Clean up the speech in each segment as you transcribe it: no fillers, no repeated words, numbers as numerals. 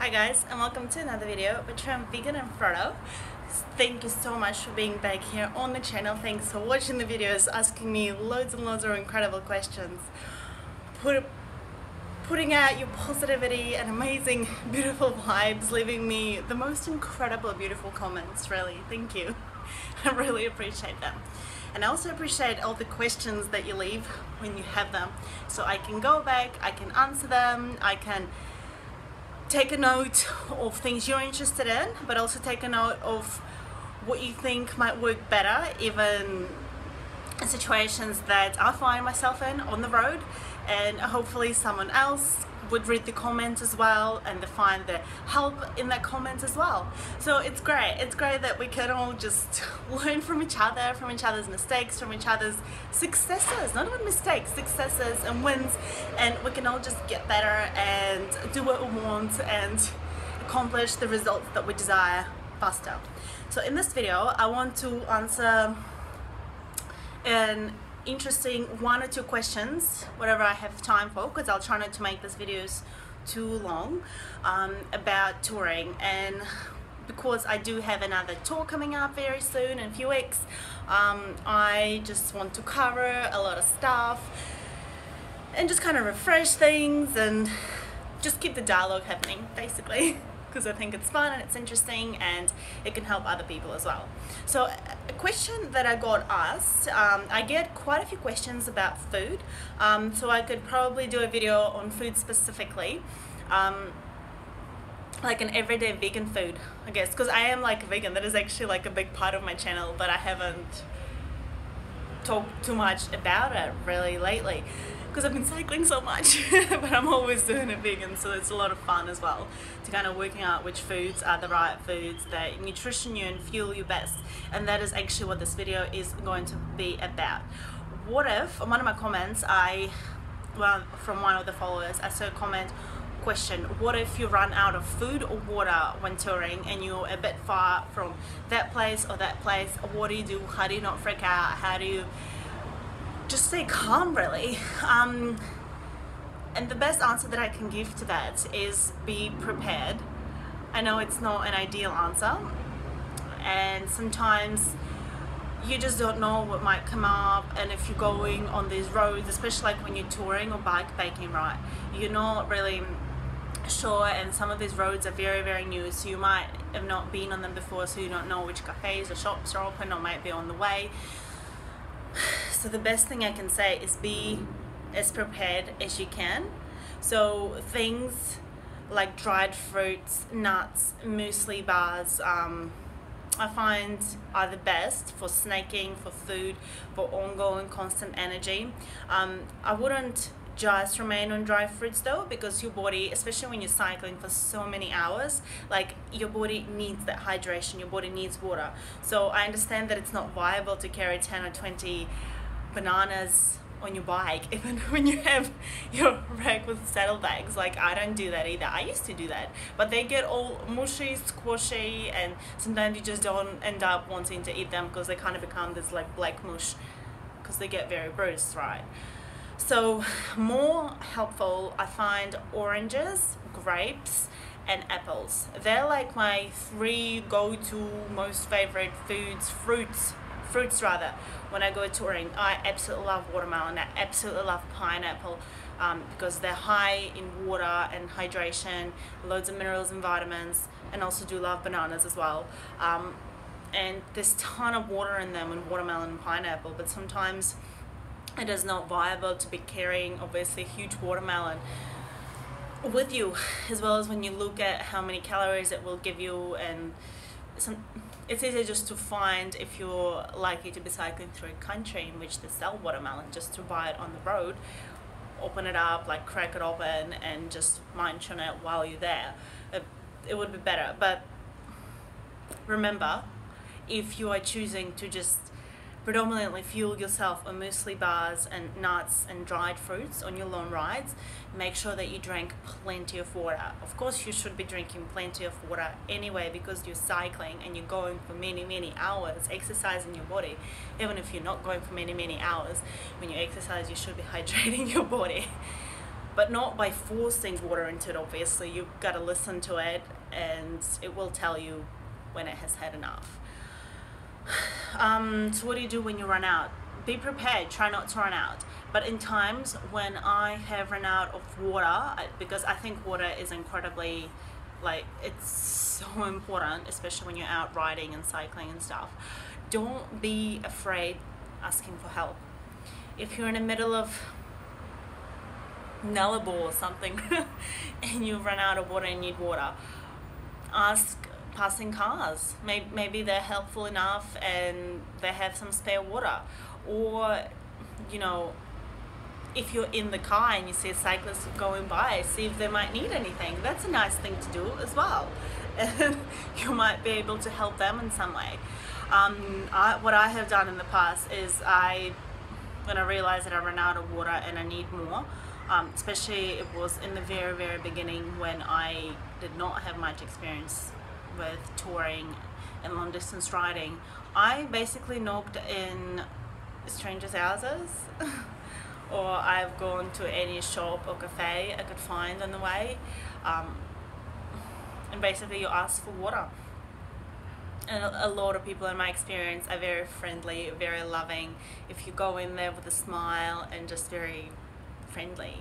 Hi guys, and welcome to another video between Vegan and Frodo. Thank you so much for being back here on the channel. Thanks for watching the videos, asking me loads and loads of incredible questions, putting out your positivity and amazing beautiful vibes, leaving me the most incredible beautiful comments. Really, thank you. I really appreciate them. And I also appreciate all the questions that you leave when you have them, so I can go back, I can answer them, I can take a note of things you're interested in, but also take a note of what you think might work better, even in situations that I find myself in on the road, and hopefully someone else would read the comments as well and they find the help in that comment as well. So it's great that we can all just learn from each other, from each other's mistakes, from each other's successes, not even mistakes, successes and wins, and we can all just get better and do what we want and accomplish the results that we desire faster. So in this video I want to answer an interesting one or two questions, whatever I have time for, because I'll try not to make these videos too long, about touring. And because I do have another tour coming up very soon in a few weeks, I just want to cover a lot of stuff and just kind of refresh things and just keep the dialogue happening, basically, because I think it's fun and it's interesting and it can help other people as well. So a question that I got asked, I get quite a few questions about food, so I could probably do a video on food specifically, like an everyday vegan food, I guess, because I am like vegan. That is actually like a big part of my channel, but I haven't talked too much about it really lately because I've been cycling so much. But I'm always doing it vegan, so it's a lot of fun as well to kind of working out which foods are the right foods that nutrition you and fuel you best. And that is actually what this video is going to be about. What if, on one of my comments, from one of the followers, I saw a comment question: what if you run out of food or water when touring and you're a bit far from that place or that place? What do you do? How do you not freak out? How do you just stay calm, really? And the best answer that I can give to that is be prepared. I know it's not an ideal answer, and sometimes you just don't know what might come up, and if you're going on these roads, especially like when you're touring or bike-packing, right, you're not really sure, and some of these roads are very new, so you might have not been on them before, so you don't know which cafes or shops are open or might be on the way. So the best thing I can say is be as prepared as you can. So things like dried fruits, nuts, muesli bars, I find are the best for snacking, for food, for ongoing constant energy. I wouldn't just remain on dry fruits though, because your body, especially when you're cycling for so many hours, like your body needs that hydration, your body needs water. So I understand that it's not viable to carry 10 or 20 bananas on your bike even when you have your rack with saddlebags. Like, I don't do that either. I used to do that, but they get all mushy, squishy, and sometimes you just don't end up wanting to eat them because they kind of become this like black mush because they get very bruised, right? So more helpful, I find oranges, grapes, and apples. They're like my three go-to most favorite fruits when I go touring. I absolutely love watermelon, I absolutely love pineapple, because they're high in water and hydration, loads of minerals and vitamins, and also do love bananas as well. And there's a ton of water in them in watermelon and pineapple, but sometimes it is not viable to be carrying obviously a huge watermelon with you, as well as when you look at how many calories it will give you, and it's easier just to find, if you're likely to be cycling through a country in which they sell watermelon, just to buy it on the road, open it up, like crack it open and just munch on it while you're there. It would be better. But remember, if you are choosing to just predominantly fuel yourself on muesli bars and nuts and dried fruits on your long rides, make sure that you drink plenty of water. Of course you should be drinking plenty of water anyway, because you're cycling and you're going for many hours, exercising your body. Even if you're not going for many hours, when you exercise you should be hydrating your body. but not by forcing water into it. Obviously, you've got to listen to it, and it will tell you when it has had enough. So what do you do when you run out? Be prepared, try not to run out. But in times when I have run out of water, because I think water is incredibly, like, it's so important, especially when you're out riding and cycling and stuff. Don't be afraid asking for help. If you're in the middle of Nullarbor or something and you run out of water and need water, ask passing cars. Maybe they're helpful enough and they have some spare water. Or, you know, if you're in the car and you see a cyclist going by, see if they might need anything. That's a nice thing to do as well. And you might be able to help them in some way. What I have done in the past is when I realized that I ran out of water and I need more, especially it was in the very, very beginning when I did not have much experience with touring and long distance riding, I basically knocked in strangers' houses or I've gone to any shop or cafe I could find on the way, and basically you ask for water. And a lot of people in my experience are very friendly, very loving. If you go in there with a smile and just very friendly,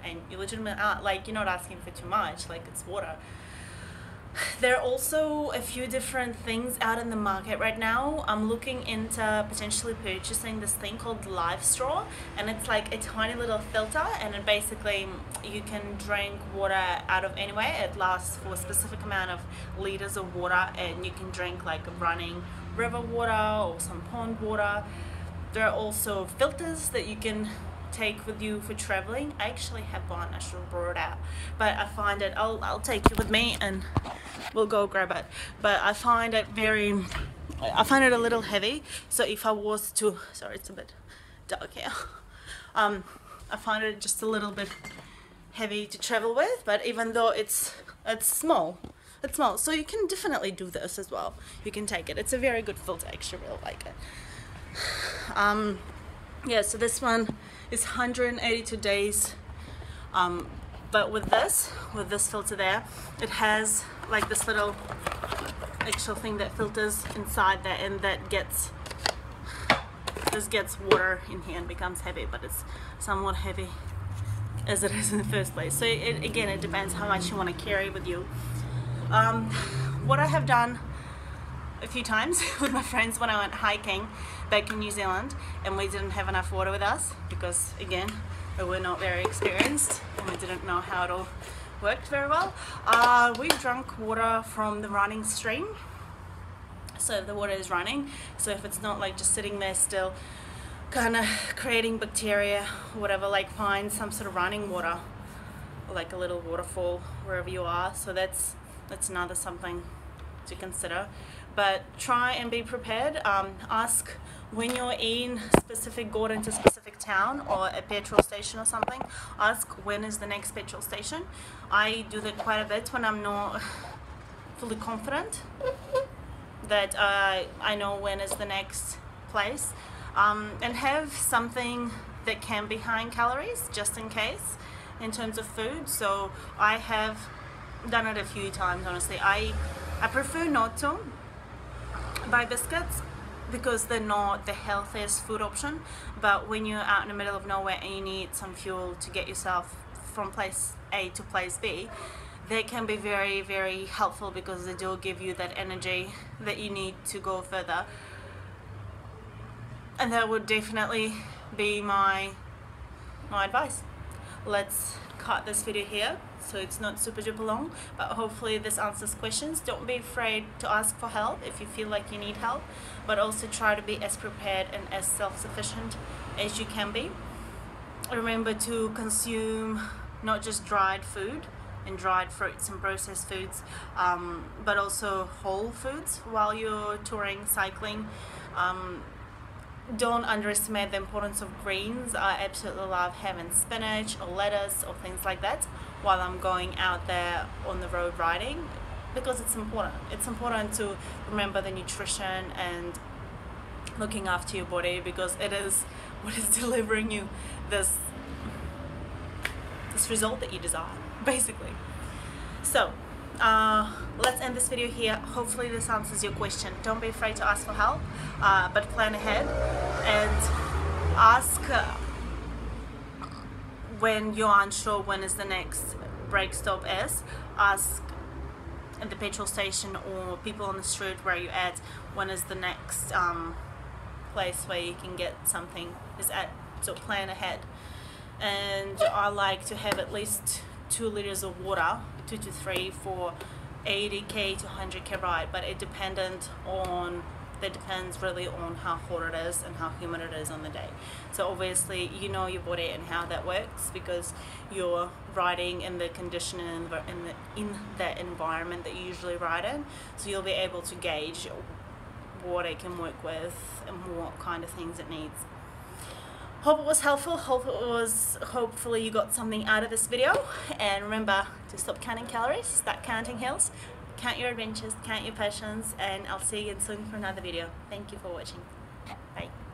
and you legitimately are, like, you're not asking for too much, like, it's water. There are also a few different things out in the market right now. I'm looking into potentially purchasing this thing called Live Straw, and it's like a tiny little filter, and it basically, you can drink water out of anywhere. It lasts for a specific amount of liters of water, and you can drink like running river water or some pond water. There are also filters that you can take with you for traveling. I actually have one, I should have brought it out, but I find it, I'll take it with me and we'll go grab it. But I find it a little heavy, so if I was to, sorry, it's a bit dark here, I find it just a little bit heavy to travel with, but even though it's small, so you can definitely do this as well. You can take it, it's a very good filter, I actually really like it. Yeah, so this one is 182 days, but with this filter there, it has like this little actual thing that filters inside there, and that gets water in here and becomes heavy, but it's somewhat heavy as it is in the first place. So again, it depends how much you want to carry with you. What I have done a few times with my friends when I went hiking back in New Zealand and we didn't have enough water with us because, again, we were not very experienced and we didn't know how it all worked very well. We drank water from the running stream. So if the water is running, so if it's not like just sitting there still kind of creating bacteria or whatever, like find some sort of running water, like a little waterfall wherever you are. So that's another something to consider. But try and be prepared. Ask when you're in go into a specific town or a petrol station or something, ask when is the next petrol station. I do that quite a bit when I'm not fully confident that I know when is the next place, and have something that can be high in calories just in case in terms of food. So I have done it a few times, honestly. I prefer not to buy biscuits because they're not the healthiest food option, but when you're out in the middle of nowhere and you need some fuel to get yourself from place A to place B, they can be very, very helpful because they do give you that energy that you need to go further. And that would definitely be my advice. Let's cut this video here so it's not super duper long, but hopefully this answers questions. Don't be afraid to ask for help if you feel like you need help, but also try to be as prepared and as self-sufficient as you can be. Remember to consume not just dried food and dried fruits and processed foods, but also whole foods while you're touring, cycling. Don't underestimate the importance of greens. I absolutely love having spinach or lettuce or things like that while I'm going out there on the road riding, because it's important. It's important to remember the nutrition and looking after your body, because it is what is delivering you this this result that you desire, basically. So let's end this video here. Hopefully this answers your question. Don't be afraid to ask for help, but plan ahead and ask when you're unsure when is the next brake stop is. Ask at the petrol station or people on the street where you're at, when is the next place where you can get something is at. So plan ahead. And I like to have at least 2 liters of water, 2 to 3 for 80k to 100k ride, but it depends really on how hot it is and how humid it is on the day. So obviously you know your body and how that works, because you're riding in the condition and in that environment that you usually ride in, so you'll be able to gauge what it can work with and what kind of things it needs. Hope it was helpful. Hopefully you got something out of this video, and remember to stop counting calories, start counting hills, count your adventures, count your passions, and I'll see you again soon for another video. Thank you for watching. Bye.